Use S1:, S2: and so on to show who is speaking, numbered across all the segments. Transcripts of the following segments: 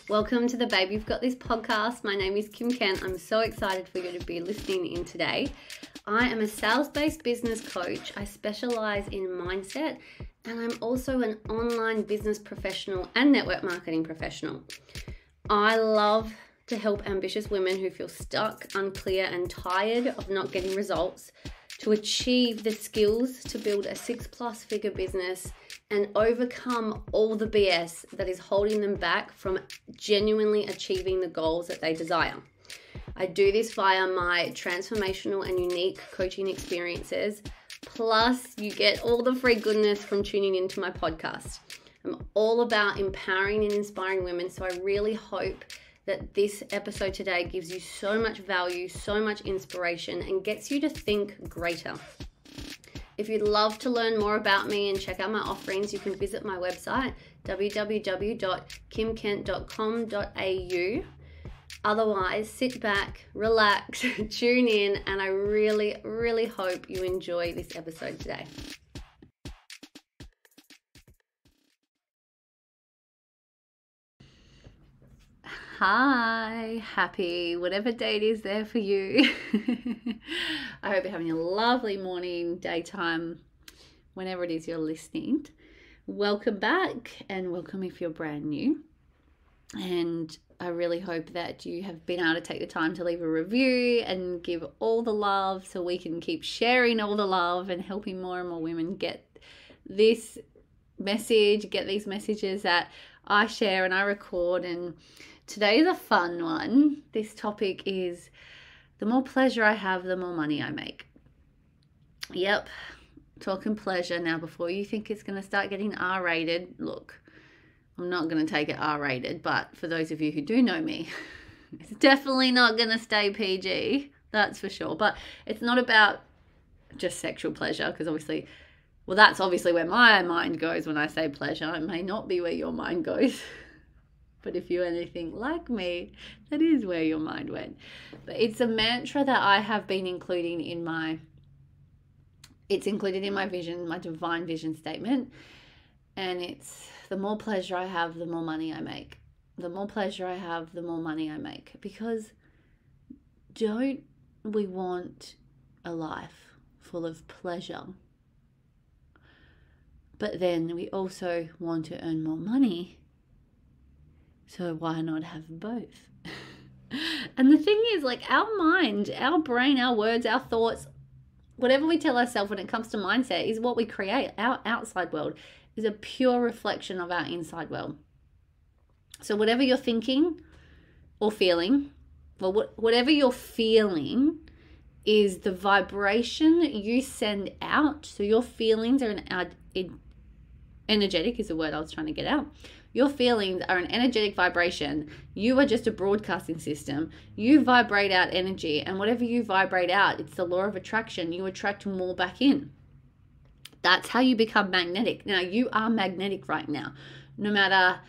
S1: Welcome to the Babe You've Got This podcast. My name is Kim Kent. I'm so excited for you to be listening in today. I am a sales-based business coach. I specialize in mindset, and I'm also an online business professional and network marketing professional. I love to help ambitious women who feel stuck, unclear, and tired of not getting results to achieve the skills to build a 6+ figure business and overcome all the BS that is holding them back from genuinely achieving the goals that they desire. I do this via my transformational and unique coaching experiences. Plus, you get all the free goodness from tuning into my podcast. I'm all about empowering and inspiring women, so I really hope that this episode today gives you so much value, so much inspiration, and gets you to think greater. If you'd love to learn more about me and check out my offerings, you can visit my website, www.kimkent.com.au. Otherwise, sit back, relax, tune in, and I really, really hope you enjoy this episode today. Hi, happy whatever day it is there for you. I hope you're having a lovely morning, daytime, whenever it is you're listening. Welcome back, and welcome if you're brand new. And I really hope that you have been able to take the time to leave a review and give all the love so we can keep sharing all the love and helping more and more women get this message, get these messages that I share and I record. And today is a fun one. This topic is the more pleasure I have, the more money I make. Yep, talking pleasure. Now, before you think it's going to start getting R-rated, look, I'm not going to take it R-rated, but for those of you who do know me, it's definitely not going to stay PG, that's for sure. But it's not about just sexual pleasure, because obviously, well, that's obviously where my mind goes when I say pleasure. It may not be where your mind goes. But if you're anything like me, that is where your mind went. But it's a mantra that I have been including it's included in my vision, my divine vision statement. And it's the more pleasure I have, the more money I make. The more pleasure I have, the more money I make. Because don't we want a life full of pleasure? But then we also want to earn more money. So why not have both? And the thing is, like, our mind, our brain, our words, our thoughts, whatever we tell ourselves when it comes to mindset is what we create. Our outside world is a pure reflection of our inside world. So whatever you're thinking or feeling, well, whatever you're feeling is the vibration you send out. So your feelings are energetic is the word I was trying to get out. Your feelings are an energetic vibration. You are just a broadcasting system. You vibrate out energy, and whatever you vibrate out, it's the law of attraction. You attract more back in. That's how you become magnetic. Now, you are magnetic right now. No matter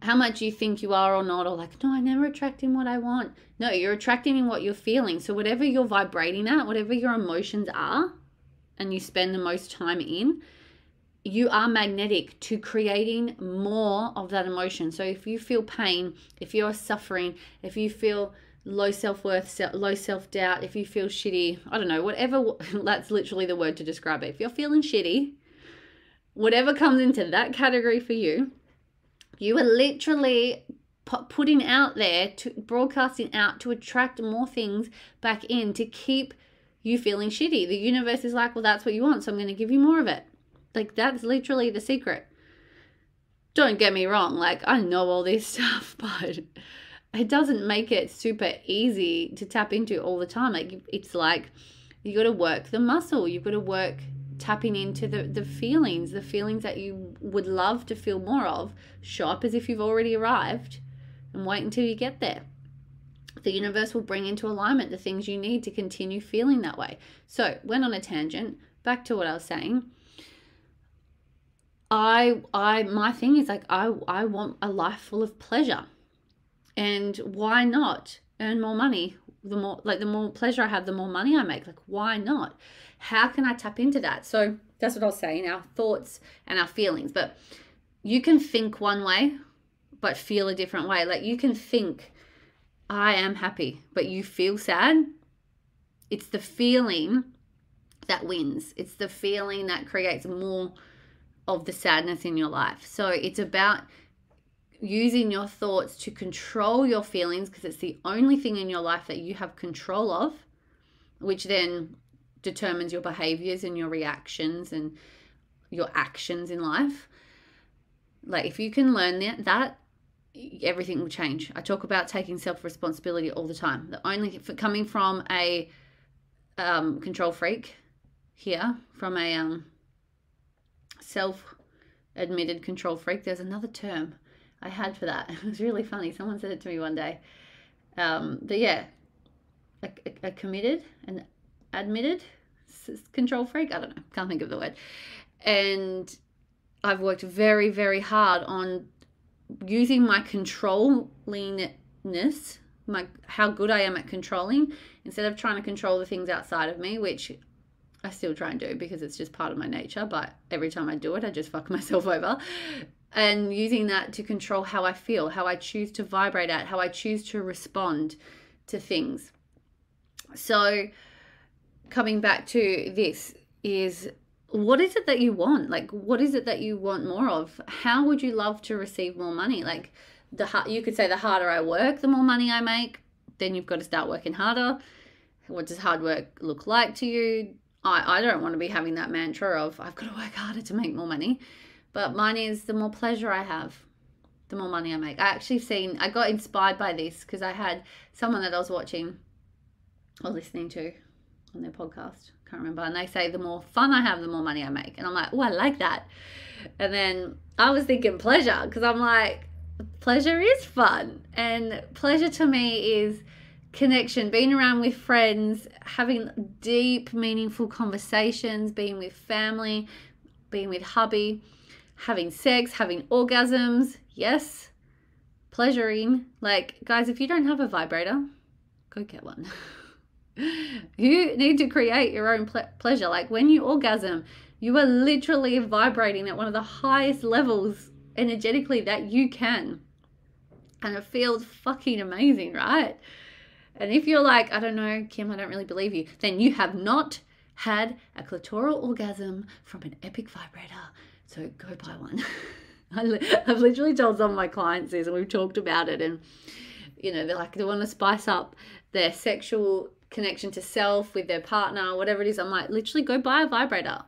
S1: how much you think you are or not, or like, no, I never attract in what I want. No, you're attracting in what you're feeling. So whatever you're vibrating at, whatever your emotions are, and you spend the most time in, you are magnetic to creating more of that emotion. So if you feel pain, if you're suffering, if you feel low self-worth, low self-doubt, if you feel shitty, I don't know, whatever, that's literally the word to describe it. If you're feeling shitty, whatever comes into that category for you, you are literally putting out there, broadcasting out to attract more things back in to keep you feeling shitty. The universe is like, well, that's what you want, so I'm going to give you more of it. Like, that's literally the secret. Don't get me wrong, like, I know all this stuff, but it doesn't make it super easy to tap into all the time. Like, it's like you got to work the muscle. You've got to work tapping into the feelings that you would love to feel more of. Show up as if you've already arrived and wait until you get there. The universe will bring into alignment the things you need to continue feeling that way. So, went on a tangent. Back to what I was saying. My thing is, like, I want a life full of pleasure. And why not earn more money? The more pleasure I have, the more money I make. Like, why not? How can I tap into that? So that's what I was saying, our thoughts and our feelings. But you can think one way, but feel a different way. Like you can think, I am happy, but you feel sad. It's the feeling that wins. It's the feeling that creates more of the sadness in your life. So it's about using your thoughts to control your feelings, because it's the only thing in your life that you have control of, which then determines your behaviors and your reactions and your actions in life. Like if you can learn that everything will change. I talk about taking self-responsibility all the time. The only coming from a control freak here, from a self-admitted control freak. There's another term I had for that. It was really funny. Someone said it to me one day. But yeah, a committed and admitted control freak. I don't know. Can't think of the word. And I've worked very, very hard on using my controllingness, how good I am at controlling, instead of trying to control the things outside of me, which I still try and do because it's just part of my nature. But every time I do it, I just fuck myself over. And using that to control how I feel, how I choose to vibrate at, how I choose to respond to things. So coming back to this is, what is it that you want? Like, what is it that you want more of? How would you love to receive more money? Like, you could say the harder I work, the more money I make. Then you've got to start working harder. What does hard work look like to you? I don't want to be having that mantra of I've got to work harder to make more money. But mine is the more pleasure I have, the more money I make. I got inspired by this because I had someone that I was watching or listening to on their podcast, can't remember, and they say the more fun I have, the more money I make. And I'm like, oh, I like that. And then I was thinking pleasure, because I'm like, pleasure is fun. And pleasure to me is connection, being around with friends, having deep, meaningful conversations, being with family, being with hubby, having sex, having orgasms. Yes, pleasuring. Like, guys, if you don't have a vibrator, go get one. You need to create your own pleasure. Like when you orgasm, you are literally vibrating at one of the highest levels energetically that you can. And it feels fucking amazing, right? And if you're like, I don't know, Kim, I don't really believe you, then you have not had a clitoral orgasm from an epic vibrator. So go buy one. I've literally told some of my clients this, and we've talked about it. And, you know, they're like, they want to spice up their sexual connection to self with their partner, whatever it is. I'm like, literally go buy a vibrator.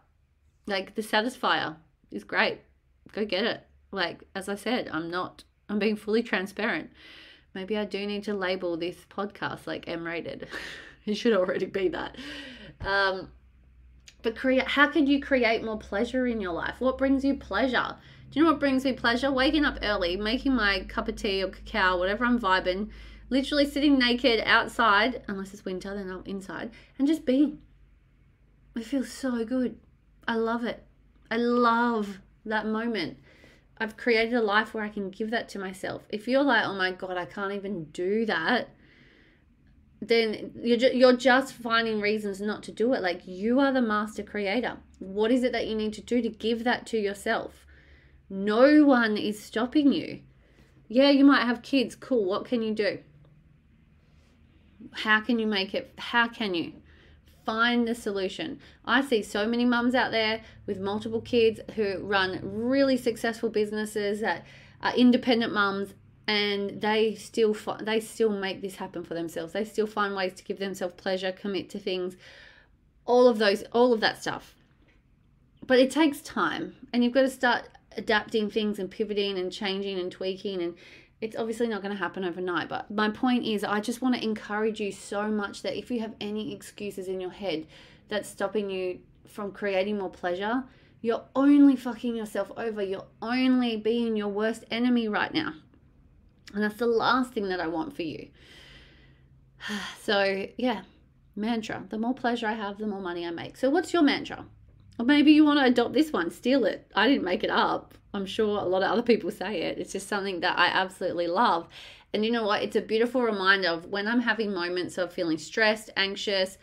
S1: Like the Satisfier is great. Go get it. Like, as I said, I'm being fully transparent. Maybe I do need to label this podcast like M-rated. It should already be that. But how can you create more pleasure in your life? What brings you pleasure? Do you know what brings me pleasure? Waking up early, making my cup of tea or cacao, whatever I'm vibing, literally sitting naked outside, unless it's winter, then I'm inside, and just being. It feels so good. I love it. I love that moment. I've created a life where I can give that to myself. If you're like, oh my God, I can't even do that, then you're just finding reasons not to do it. Like, you are the master creator. What is it that you need to do to give that to yourself? No one is stopping you. Yeah, you might have kids. Cool. What can you do? How can you make it? How can you find the solution? I see so many mums out there with multiple kids who run really successful businesses that are independent mums, and they still make this happen for themselves. They still find ways to give themselves pleasure, commit to things, all of that stuff. But it takes time, and you've got to start adapting things and pivoting and changing and tweaking, and it's obviously not going to happen overnight. But my point is, I just want to encourage you so much that if you have any excuses in your head that's stopping you from creating more pleasure, you're only fucking yourself over. You're only being your worst enemy right now. And that's the last thing that I want for you. So yeah, mantra. The more pleasure I have, the more money I make. So what's your mantra? Or maybe you want to adopt this one, steal it. I didn't make it up. I'm sure a lot of other people say it. It's just something that I absolutely love. And you know what? It's a beautiful reminder of when I'm having moments of feeling stressed, anxious,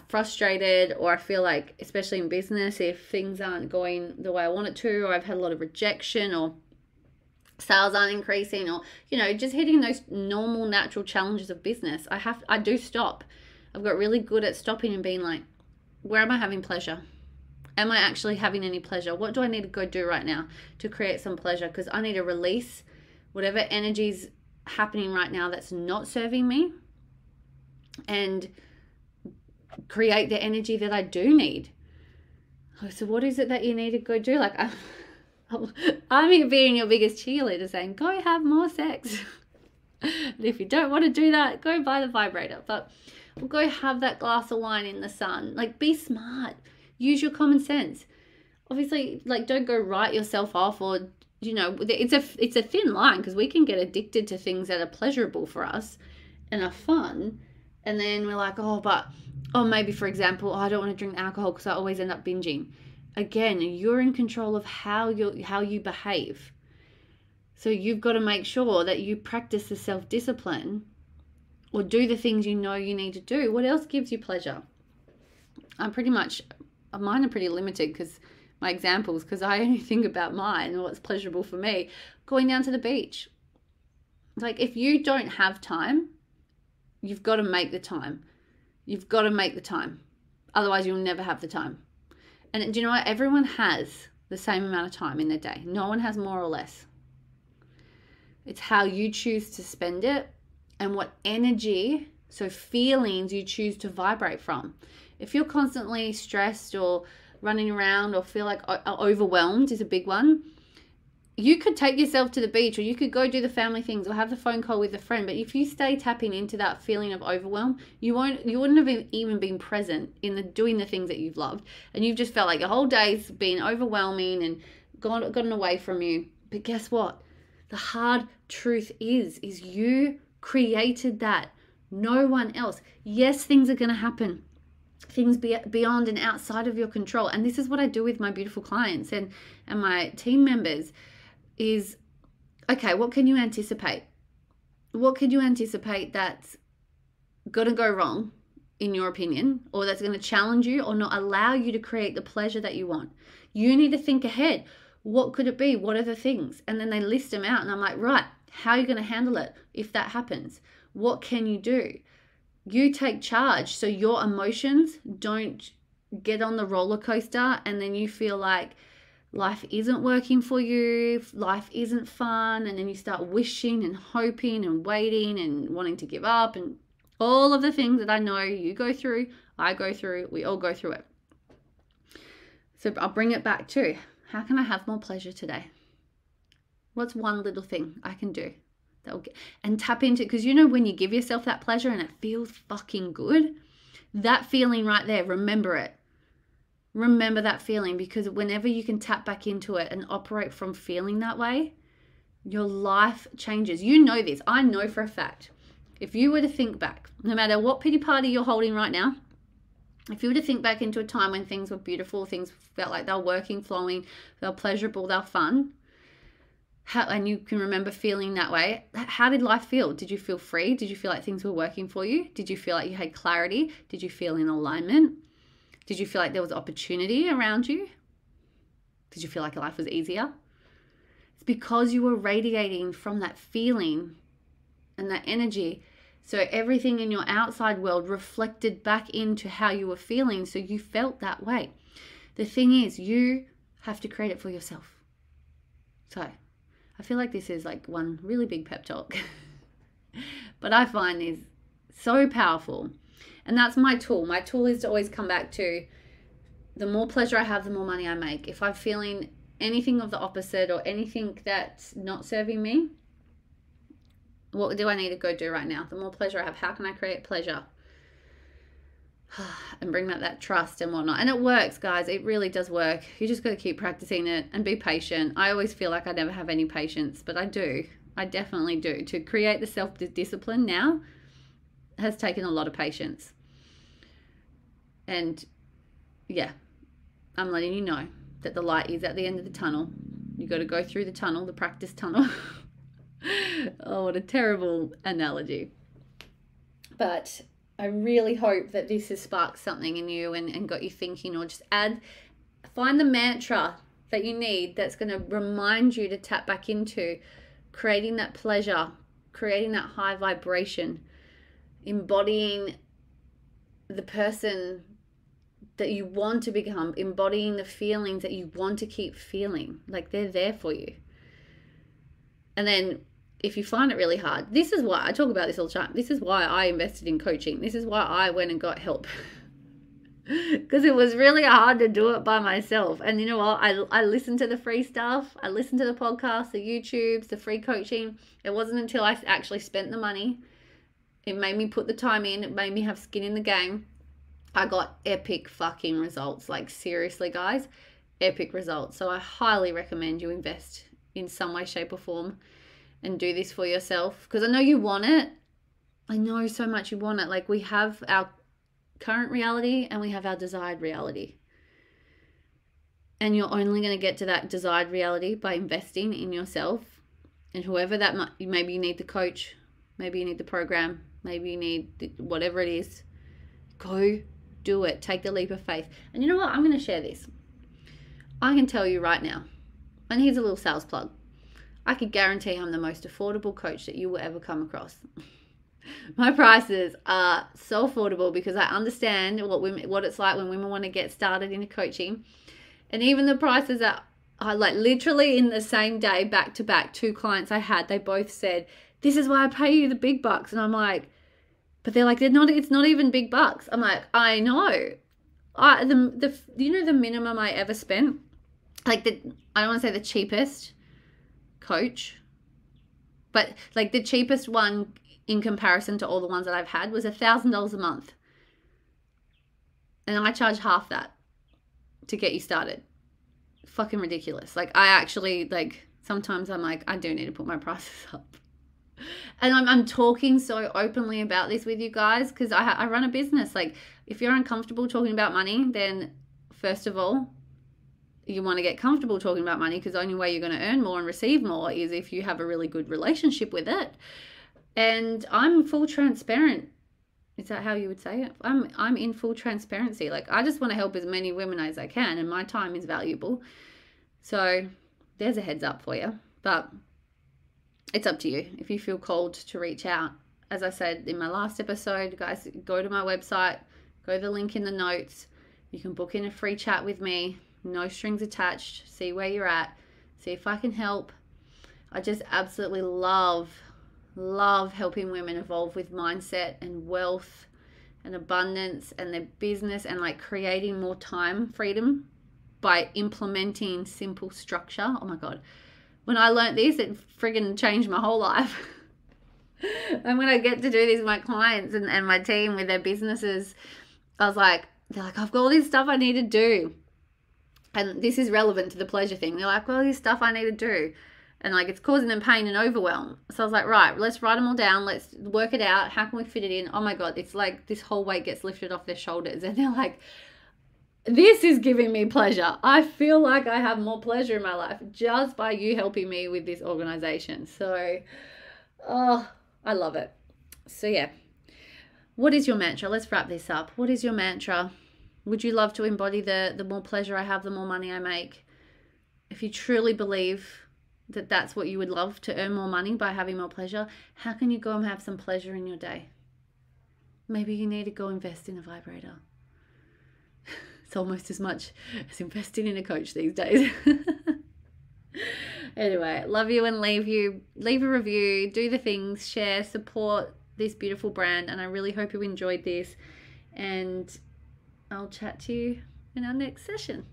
S1: frustrated, or I feel like, especially in business, if things aren't going the way I want it to, or I've had a lot of rejection, or sales aren't increasing, or, you know, just hitting those normal natural challenges of business, I do stop. I've got really good at stopping and being like, where am I having pleasure? Am I actually having any pleasure? What do I need to go do right now to create some pleasure? Because I need to release whatever energy's happening right now that's not serving me, and create the energy that I do need. So what is it that you need to go do? Like, I'm here being your biggest cheerleader saying, go have more sex. And if you don't want to do that, go buy the vibrator. But go have that glass of wine in the sun. Like, be smart. Use your common sense. Obviously, like, don't go write yourself off, or, you know, it's a thin line, because we can get addicted to things that are pleasurable for us and are fun. And then we're like, maybe, for example, I don't want to drink alcohol because I always end up binging. Again, you're in control of how you behave. So you've got to make sure that you practice the self-discipline, or do the things you know you need to do. What else gives you pleasure? Mine are pretty limited, because my examples, because I only think about mine and what's pleasurable for me. Going down to the beach. Like, if you don't have time, you've got to make the time. You've got to make the time. Otherwise, you'll never have the time. And do you know what? Everyone has the same amount of time in their day. No one has more or less. It's how you choose to spend it, and what energy, so feelings, you choose to vibrate from. If you're constantly stressed or running around, or feel like overwhelmed is a big one, you could take yourself to the beach, or you could go do the family things, or have the phone call with a friend. But if you stay tapping into that feeling of overwhelm, you wouldn't have even been present in doing the things that you've loved, and you've just felt like your whole day's been overwhelming and gotten away from you. But guess what? The hard truth is you created that. No one else. Yes, things are going to happen. Things beyond and outside of your control. And this is what I do with my beautiful clients and my team members is, okay, what can you anticipate? What could you anticipate that's going to go wrong, in your opinion, or that's going to challenge you or not allow you to create the pleasure that you want? You need to think ahead. What could it be? What are the things? And then they list them out, and I'm like, right, how are you going to handle it if that happens? What can you do? You take charge, so your emotions don't get on the roller coaster, and then you feel like life isn't working for you, life isn't fun, and then you start wishing and hoping and waiting and wanting to give up, and all of the things that I know you go through, I go through, we all go through it. So I'll bring it back to, how can I have more pleasure today? What's one little thing I can do? And tap into, because you know, when you give yourself that pleasure and it feels fucking good, that feeling right there, remember it. Remember that feeling, because whenever you can tap back into it and operate from feeling that way, your life changes. You know this. I know for a fact. If you were to think back, no matter what pity party you're holding right now, if you were to think back into a time when things were beautiful, things felt like they were working, flowing, they were pleasurable, they were fun, and you can remember feeling that way, how did life feel? Did you feel free? Did you feel like things were working for you? Did you feel like you had clarity? Did you feel in alignment? Did you feel like there was opportunity around you? Did you feel like life was easier? It's because you were radiating from that feeling and that energy. So everything in your outside world reflected back into how you were feeling, so you felt that way. The thing is, you have to create it for yourself. So I feel like this is like one really big pep talk, but I find is so powerful. And that's my tool. My tool is to always come back to, the more pleasure I have, the more money I make. If I'm feeling anything of the opposite or anything that's not serving me, what do I need to go do right now? The more pleasure I have, how can I create pleasure? And bring back that trust and whatnot. And it works, guys. It really does work. You just got to keep practicing it and be patient. I always feel like I never have any patience, but I do. I definitely do. To create the self-discipline now has taken a lot of patience. And yeah, I'm letting you know that the light is at the end of the tunnel. You got to go through the tunnel, the practice tunnel. Oh, what a terrible analogy. But I really hope that this has sparked something in you and got you thinking, or just find the mantra that you need that's going to remind you to tap back into creating that pleasure, creating that high vibration, embodying the person that you want to become, embodying the feelings that you want to keep feeling. Like, they're there for you. And then if you find it really hard, this is why I talk about this all the time. This is why I invested in coaching. This is why I went and got help. Because it was really hard to do it by myself. And you know what? I listened to the free stuff. I listened to the podcasts, the YouTubes, the free coaching. It wasn't until I actually spent the money. It made me put the time in. It made me have skin in the game. I got epic fucking results. Like, seriously, guys, epic results. So I highly recommend you invest in some way, shape, or form and do this for yourself. Because I know you want it. I know so much you want it. Like, we have our current reality and we have our desired reality. And you're only going to get to that desired reality by investing in yourself. And whoever that might, maybe you need the coach, maybe you need the program, maybe you need whatever it is, go do it. Take the leap of faith. And you know what? I'm going to share this. I can tell you right now, and here's a little sales plug. I could guarantee I'm the most affordable coach that you will ever come across. My prices are so affordable because I understand what it's like when women want to get started into coaching. And even the prices are like literally in the same day, back to back, 2 clients I had, they both said, this is why I pay you the big bucks. And I'm like, but they're like, it's not even big bucks. I'm like, I know. You know, the minimum I ever spent, like I don't want to say the cheapest coach, but like the cheapest one in comparison to all the ones that I've had was $1,000 a month. And I charge half that to get you started. Fucking ridiculous. Like, I actually, like, sometimes I'm like, I do need to put my prices up. And I'm talking so openly about this with you guys because I run a business. Like, if you're uncomfortable talking about money, then first of all, you want to get comfortable talking about money, because the only way you're going to earn more and receive more is if you have a really good relationship with it. And I'm full transparent. Is that how you would say it? I'm in full transparency. Like, I just want to help as many women as I can, and my time is valuable. So there's a heads up for you. But it's up to you if you feel called to reach out. As I said in my last episode, guys, go to my website, go to the link in the notes. You can book in a free chat with me, no strings attached, see where you're at, see if I can help. I just absolutely love helping women evolve with mindset and wealth and abundance and their business, and like creating more time freedom by implementing simple structure. Oh my God. When I learned this, it friggin' changed my whole life. And when I get to do this with my clients and my team with their businesses, I was like, they're like, I've got all this stuff I need to do. And this is relevant to the pleasure thing. They're like, well, this stuff I need to do. And like, it's causing them pain and overwhelm. So I was like, right, let's write them all down. Let's work it out. How can we fit it in? Oh my God, it's like this whole weight gets lifted off their shoulders. And they're like, this is giving me pleasure. I feel like I have more pleasure in my life just by you helping me with this organization. So, oh, I love it. So yeah, what is your mantra? Let's wrap this up. What is your mantra? Would you love to embody the more pleasure I have, the more money I make? If you truly believe that that's what you would love, to earn more money by having more pleasure, how can you go and have some pleasure in your day? Maybe you need to go invest in a vibrator. It's almost as much as investing in a coach these days. Anyway, love you and leave you. Leave a review, do the things, share, support this beautiful brand. And I really hope you enjoyed this. And I'll chat to you in our next session.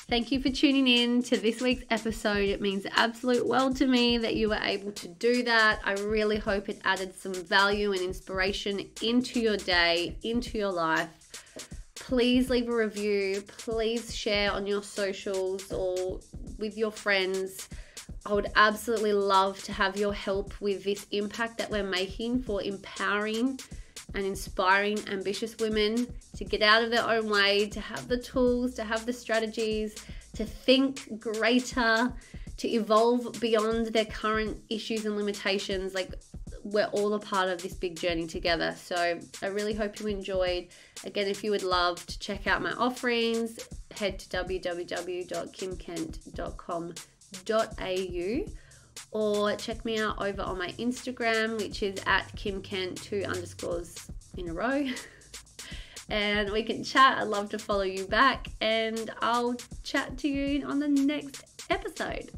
S1: Thank you for tuning in to this week's episode. It means the absolute world to me that you were able to do that. I really hope it added some value and inspiration into your day, into your life. Please leave a review. Please share on your socials or with your friends. I would absolutely love to have your help with this impact that we're making for empowering and inspiring ambitious women to get out of their own way, to have the tools, to have the strategies, to think greater, to evolve beyond their current issues and limitations. Like, we're all a part of this big journey together. So I really hope you enjoyed. Again, if you would love to check out my offerings, head to www.kimkent.com.au or check me out over on my Instagram, which is at kimkent 2_ in a row. And we can chat. I'd love to follow you back, and I'll chat to you on the next episode.